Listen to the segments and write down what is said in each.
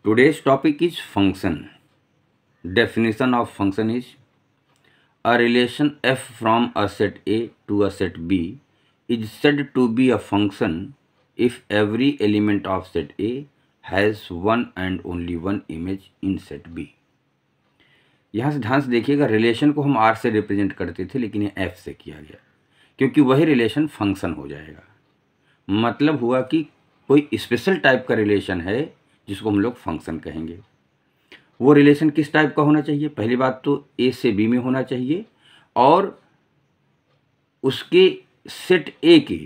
Today's topic is function. Definition of function is a relation f from a set A to a set B is said to be a function if every element of set A has one and only one image in set B. यहाँ से ध्यान से देखिएगा, relation को हम R से represent करते थे लेकिन ये F से किया गया क्योंकि वही रिलेशन फंक्शन हो जाएगा। मतलब हुआ कि कोई स्पेशल टाइप का रिलेशन है जिसको हम लोग फंक्शन कहेंगे। वो रिलेशन किस टाइप का होना चाहिए? पहली बात तो ए से बी में होना चाहिए और उसके सेट ए के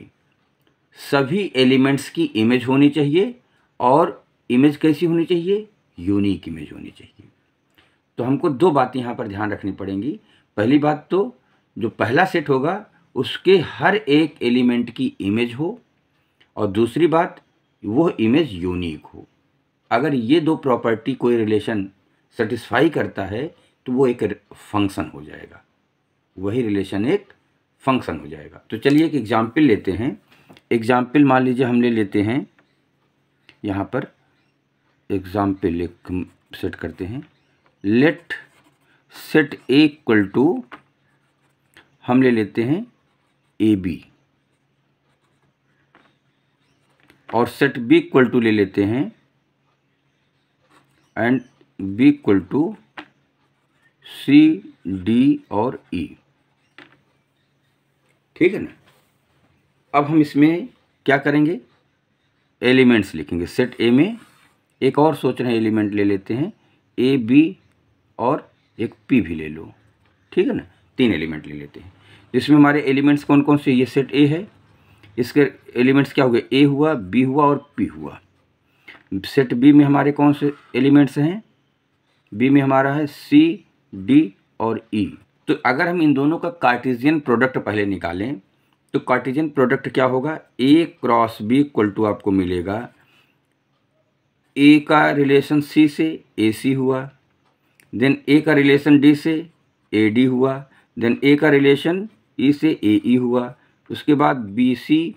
सभी एलिमेंट्स की इमेज होनी चाहिए और इमेज कैसी होनी चाहिए? यूनिक इमेज होनी चाहिए। तो हमको दो बातें यहाँ पर ध्यान रखनी पड़ेंगी। पहली बात तो जो पहला सेट होगा उसके हर एक एलिमेंट की इमेज हो और दूसरी बात वो इमेज यूनिक हो। अगर ये दो प्रॉपर्टी कोई रिलेशन सेटिस्फाई करता है तो वो एक फंक्शन हो जाएगा, वही रिलेशन एक फंक्शन हो जाएगा। तो चलिए एक एग्जाम्पल लेते हैं। एग्जाम्पल मान लीजिए हम ले लेते हैं, यहाँ पर एग्जाम्पल एक सेट करते हैं। Let set A equal to हम ले लेते हैं ए बी और सेट बी इक्वल टू ले लेते हैं and B equal to C D और ई। ठीक है ना। अब हम इसमें क्या करेंगे? एलिमेंट्स लिखेंगे। सेट ए में एक और सोच रहे हैं एलिमेंट ले लेते हैं, ए बी और एक पी भी ले लो। ठीक है ना। 3 एलिमेंट ले लेते हैं जिसमें हमारे एलिमेंट्स कौन कौन से? ये सेट ए है, इसके एलिमेंट्स क्या हो गए? ए हुआ, बी हुआ और पी हुआ। सेट बी में हमारे कौन से एलिमेंट्स हैं? बी में हमारा है सी डी और ई। तो अगर हम इन दोनों का कार्टेशियन प्रोडक्ट पहले निकालें तो कार्टेशियन प्रोडक्ट क्या होगा? ए क्रॉस बी इक्वल टू आपको मिलेगा ए का रिलेशन सी से ए सी हुआ, देन ए का रिलेशन डी से ए डी हुआ, देन ए का रिलेशन ई से ए ई हुआ, उसके बाद B C,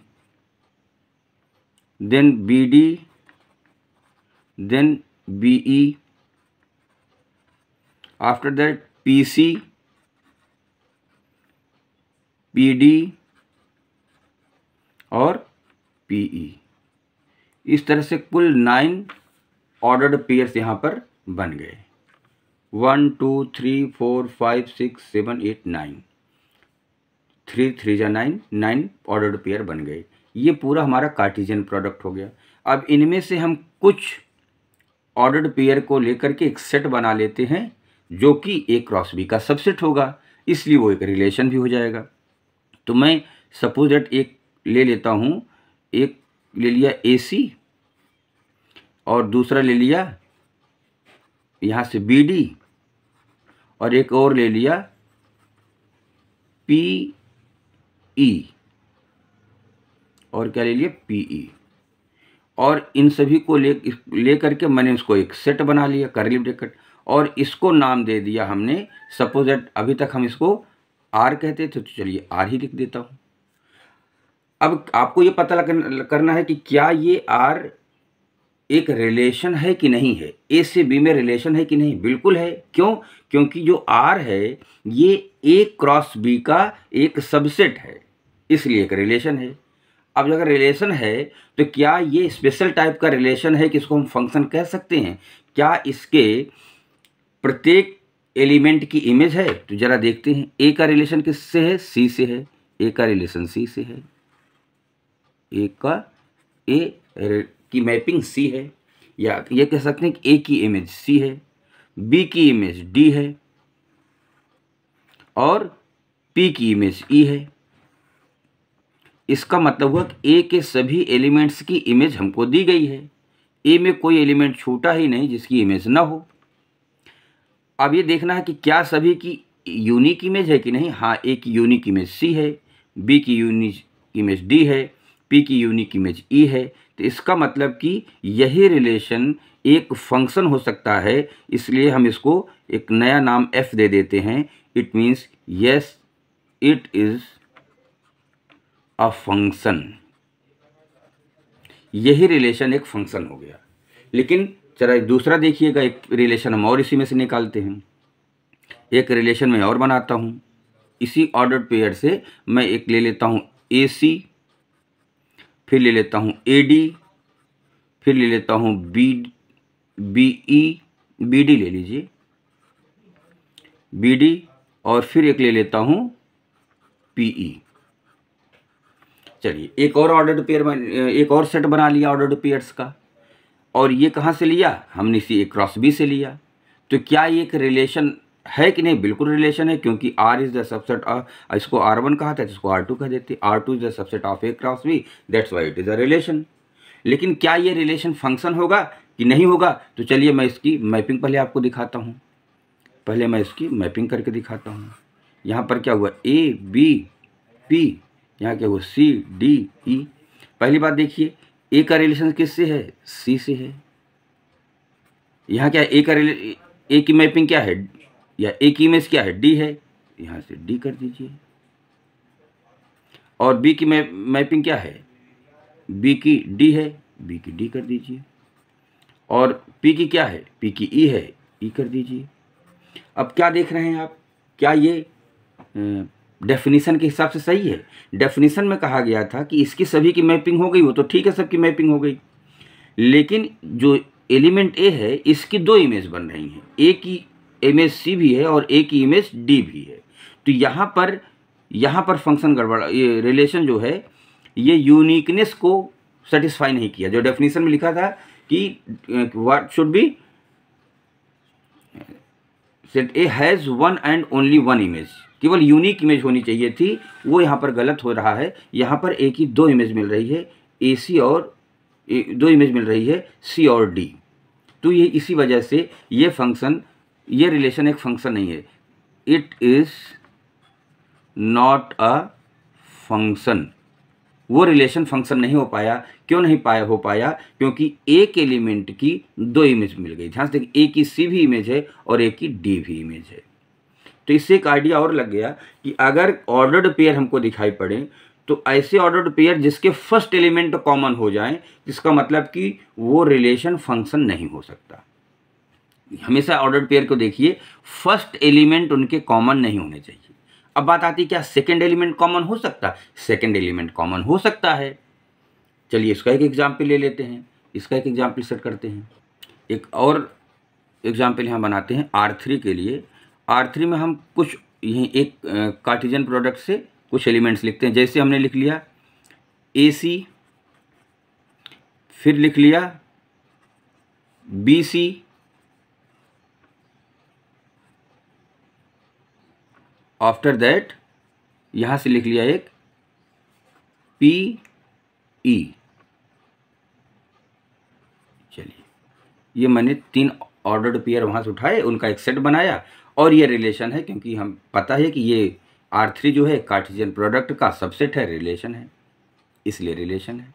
then B D, then B E, after that P C, P D और पी ई। इस तरह से कुल 9 ऑर्डर्ड पेयर्स यहाँ पर बन गए। 1 2 3 4 5 6 7 8 9, 3 3 जा 9, 9 ऑर्डर्ड पेयर बन गए। ये पूरा हमारा कार्टेशियन प्रोडक्ट हो गया। अब इनमें से हम कुछ ऑर्डर्ड पेयर को लेकर के एक सेट बना लेते हैं जो कि ए क्रॉस बी का सबसेट होगा, इसलिए वो एक रिलेशन भी हो जाएगा। तो मैं सपोज दैट एक ले लेता हूँ, एक ले लिया ए सी और दूसरा ले लिया यहाँ से बी डी और एक और ले लिया पी ई और क्या ले लिया? P E. और इन सभी को ले करके मैंने इसको एक सेट बना लिया, कर्ली ब्रैकेट, और इसको नाम दे दिया हमने। सपोज दैट अभी तक हम इसको आर कहते थे, तो चलिए आर ही लिख देता हूँ। अब आपको ये पता करना है कि क्या ये आर एक रिलेशन है कि नहीं है। ए से बी में रिलेशन है कि नहीं? बिल्कुल है। क्यों? क्योंकि जो आर है ये ए क्रॉस बी का एक सबसेट है, इसलिए एक रिलेशन है। अब अगर रिलेशन है तो क्या ये स्पेशल टाइप का रिलेशन है कि इसको हम फंक्शन कह सकते हैं? क्या इसके प्रत्येक एलिमेंट की इमेज है? तो जरा देखते हैं। ए का रिलेशन किससे है? सी से है। ए का रिलेशन सी से है। ए का ए की मैपिंग सी है, या ये कह सकते हैं कि ए की इमेज सी है, बी की इमेज डी है और पी की इमेज ई है। इसका मतलब हुआ कि ए के सभी एलिमेंट्स की इमेज हमको दी गई है। ए में कोई एलिमेंट छूटा ही नहीं जिसकी इमेज ना हो। अब ये देखना है कि क्या सभी की यूनिक इमेज है कि नहीं। हाँ, ए की यूनिक इमेज सी है, बी की यूनिक इमेज डी है, पी की यूनिक इमेज ई है। तो इसका मतलब कि यही रिलेशन एक फंक्शन हो सकता है, इसलिए हम इसको एक नया नाम एफ दे देते हैं। It means yes it is a function. यही रिलेशन एक फंक्शन हो गया। लेकिन चला दूसरा देखिएगा, एक रिलेशन हम और इसी में से निकालते हैं। एक रिलेशन में और बनाता हूँ, इसी ऑर्डर्ड पेयर से मैं एक ले लेता हूँ AC, फिर ले लेता हूँ AD, फिर ले लेता हूँ BE, BD ले लीजिए, BD, और फिर एक ले लेता हूँ PE। चलिए एक और ऑर्डर्ड पेयर, एक और सेट बना लिया ऑर्डर्ड पेयर्स का। और ये कहाँ से लिया? हमने इसी A क्रॉस B से लिया। तो क्या ये एक रिलेशन है कि नहीं? बिल्कुल रिलेशन है, क्योंकि R is the subset of, इसको R1 कहा था, इसको R2 कह देते। R2 is the subset of A cross B, that's why it is a relation. लेकिन क्या ये रिलेशन फंक्शन होगा कि नहीं होगा? तो चलिए मैं इसकी मैपिंग पहले आपको दिखाता हूँ। पहले मैं इसकी मैपिंग करके दिखाता हूँ। यहाँ पर क्या हुआ? A B P, यहाँ क्या हुआ? C D E। पहली बात देखिए, A का रिलेशन किससे है? C से है। यहाँ क्या A का A की मैपिंग क्या है, या A की इमेज क्या है? D है, यहाँ से D कर दीजिए। और B की मैपिंग क्या है? B की D है, B की D कर दीजिए। और P की क्या है? P की E है, E कर दीजिए। अब क्या देख रहे हैं आप? क्या ये डेफिनेशन के हिसाब से सही है? डेफिनेशन में कहा गया था कि इसकी सभी की मैपिंग हो गई, वो तो ठीक है, सबकी मैपिंग हो गई। लेकिन जो एलिमेंट A है, इसकी दो इमेज बन रही हैं। A की इमेज C भी है और A की इमेज D भी है। तो यहाँ पर फंक्शन गड़बड़, ये रिलेशन जो है ये यूनिकनेस को सेटिस्फाई नहीं किया। जो डेफिनेशन में लिखा था कि what should be set A has one and only one image, केवल यूनिक इमेज होनी चाहिए थी, वो यहाँ पर गलत हो रहा है। यहाँ पर A की दो इमेज मिल रही है, AC, और दो इमेज मिल रही है C और D। तो ये इसी वजह से ये फंक्शन, ये रिलेशन एक फंक्शन नहीं है। It is not a function. वो रिलेशन फंक्शन नहीं हो पाया। क्यों नहीं हो पाया? क्योंकि एक एलिमेंट की दो इमेज मिल गई। ध्यान से देखिए, A की C भी इमेज है और A की D भी इमेज है। तो इससे एक आइडिया और लग गया कि अगर ऑर्डर्ड पेयर हमको दिखाई पड़े तो ऐसे ऑर्डर्ड पेयर जिसके फर्स्ट एलिमेंट कॉमन हो जाएं, जिसका मतलब कि वो रिलेशन फंक्शन नहीं हो सकता। हमेशा ऑर्डर्ड पेयर को देखिए, फर्स्ट एलिमेंट उनके कॉमन नहीं होने चाहिए। अब बात आती है क्या सेकंड एलिमेंट कॉमन हो सकता है? सेकंड एलिमेंट कॉमन हो सकता है। चलिए इसका एक एग्जाम्पल ले लेते हैं, इसका एक एग्जाम्पल सेट करते हैं। एक और एग्जाम्पल यहाँ बनाते हैं R3 के लिए। R3 में हम कुछ यहीं एक कार्टेशियन प्रोडक्ट से कुछ एलिमेंट्स लिखते हैं। जैसे हमने लिख लिया AC, फिर लिख लिया BC, आफ्टर दैट यहाँ से लिख लिया एक PE। चलिए ये मैंने तीन ऑर्डर्ड पेयर वहाँ से उठाए, उनका एक सेट बनाया, और ये रिलेशन है, क्योंकि हम पता है कि ये R3 जो है कार्टेशियन प्रोडक्ट का सबसेट है, रिलेशन है, इसलिए रिलेशन है।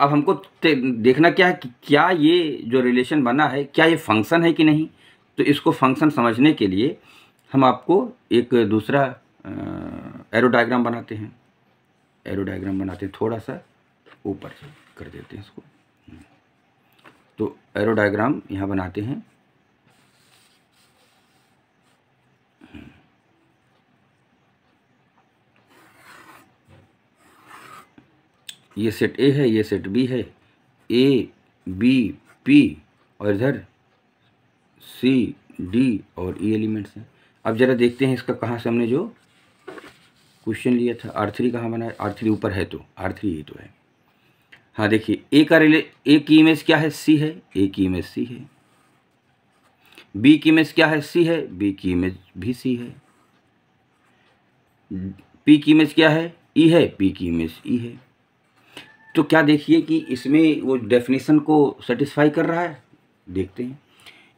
अब हमको देखना क्या है कि क्या ये जो रिलेशन बना है क्या ये फंक्शन है कि नहीं। तो इसको फंक्शन समझने के लिए हम आपको एक दूसरा एरो डायग्राम बनाते हैं। एरो डायग्राम बनाते हैं, थोड़ा सा ऊपर से कर देते हैं इसको। तो एरो डायग्राम यहाँ बनाते हैं। ये सेट A है, ये सेट B है, A B P, और इधर C D और E एलिमेंट्स हैं। अब जरा देखते हैं इसका कहाँ से हमने जो क्वेश्चन लिया था। R3 कहाँ बना है? R3 ऊपर है, तो R3 ही तो है। हाँ देखिए, A की इमेज क्या है? C है, A की इमेज C है। B की इमेज क्या है? C है, B की इमेज भी C है। P की इमेज क्या है? E है, P की इमेज E है। तो क्या देखिए कि इसमें वो डेफिनेशन को सेटिस्फाई कर रहा है? देखते हैं।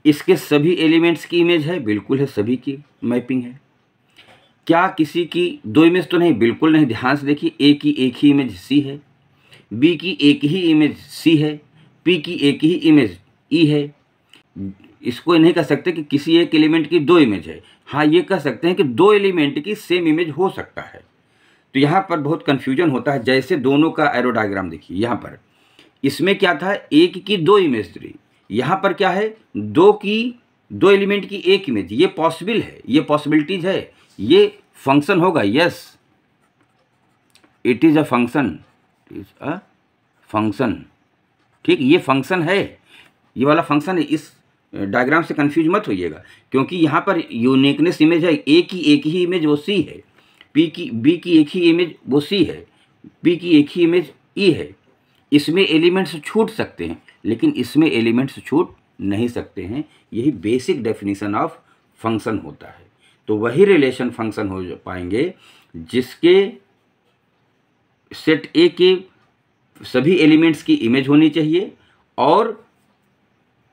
इसके सभी एलिमेंट्स की इमेज है? बिल्कुल है, सभी की मैपिंग है। क्या किसी की दो इमेज तो नहीं? बिल्कुल नहीं। ध्यान से देखिए, A की एक ही इमेज C है, B की एक ही इमेज C है, P की एक ही इमेज E है। इसको नहीं कह सकते कि किसी एक एलिमेंट की दो इमेज है। हाँ, ये कह सकते हैं कि दो एलिमेंट की सेम इमेज हो सकता है। तो यहाँ पर बहुत कन्फ्यूजन होता है। जैसे दोनों का एरो डायग्राम देखिए, यहाँ पर इसमें क्या था? एक की दो इमेज थी, यहाँ पर क्या है, दो एलिमेंट की एक इमेज, ये पॉसिबल है, ये पॉसिबिलिटीज है, ये फंक्शन होगा। Yes, it is a function, is a function. ठीक, ये फंक्शन है, ये वाला फंक्शन है। इस डायग्राम से कंफ्यूज मत होइएगा, क्योंकि यहाँ पर यूनिकनेस इमेज है, ए की एक ही इमेज वो सी है, बी की एक ही इमेज वो सी है, पी की एक ही इमेज ई है। इसमें एलिमेंट्स छूट सकते हैं, लेकिन इसमें एलिमेंट्स छूट नहीं सकते हैं। यही बेसिक डेफिनेशन ऑफ फंक्शन होता है। तो वही रिलेशन फंक्शन हो पाएंगे जिसके सेट ए के सभी एलिमेंट्स की इमेज होनी चाहिए, और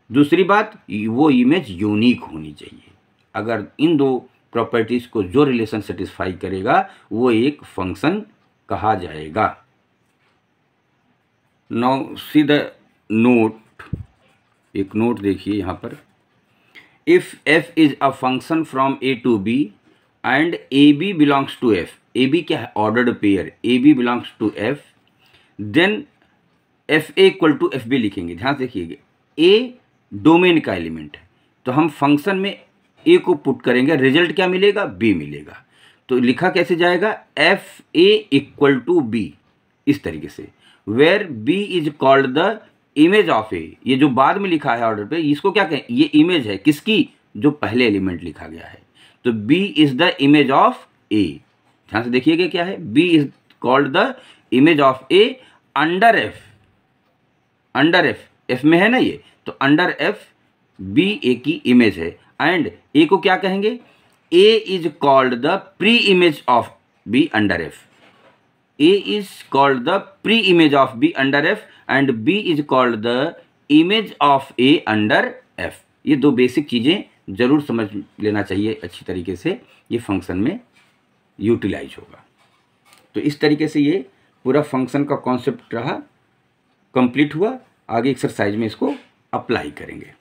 दूसरी बात, वो इमेज यूनिक होनी चाहिए। अगर इन दो प्रॉपर्टीज को जो रिलेशन सेटिस्फाई करेगा वो एक फंक्शन कहा जाएगा। नाउ सी द नोट, एक नोट देखिए यहाँ पर। If f is a function from a to b and ab belongs to f, ab क्या है, ordered pair, ab belongs to f, then fa equal to fb लिखेंगे। ध्यान से देखिएगा, a डोमेन का एलिमेंट है, तो हम फंक्शन में a को पुट करेंगे, रिजल्ट क्या मिलेगा, b मिलेगा। तो लिखा कैसे जाएगा, fa इक्वल टू b, इस तरीके से, where b is called the image of A. ये जो बाद में लिखा है ऑर्डर पे, इसको क्या कहें, ये इमेज है किसकी, जो पहले एलिमेंट लिखा गया है। तो b is the image of a। ध्यान से देखिएगा क्या है, b is called the image of a under f, under f में है ना ये, तो अंडर f b a की इमेज है। एंड a को क्या कहेंगे, a is called the pre image of b under f, a is called the pre-image of b under f and b is called the image of a under f। ये दो basic चीज़ें जरूर समझ लेना चाहिए अच्छी तरीके से, ये फंक्शन में यूटिलाइज होगा। तो इस तरीके से ये पूरा फंक्शन का कॉन्सेप्ट रहा, कंप्लीट हुआ। आगे एक्सरसाइज में इसको अप्लाई करेंगे।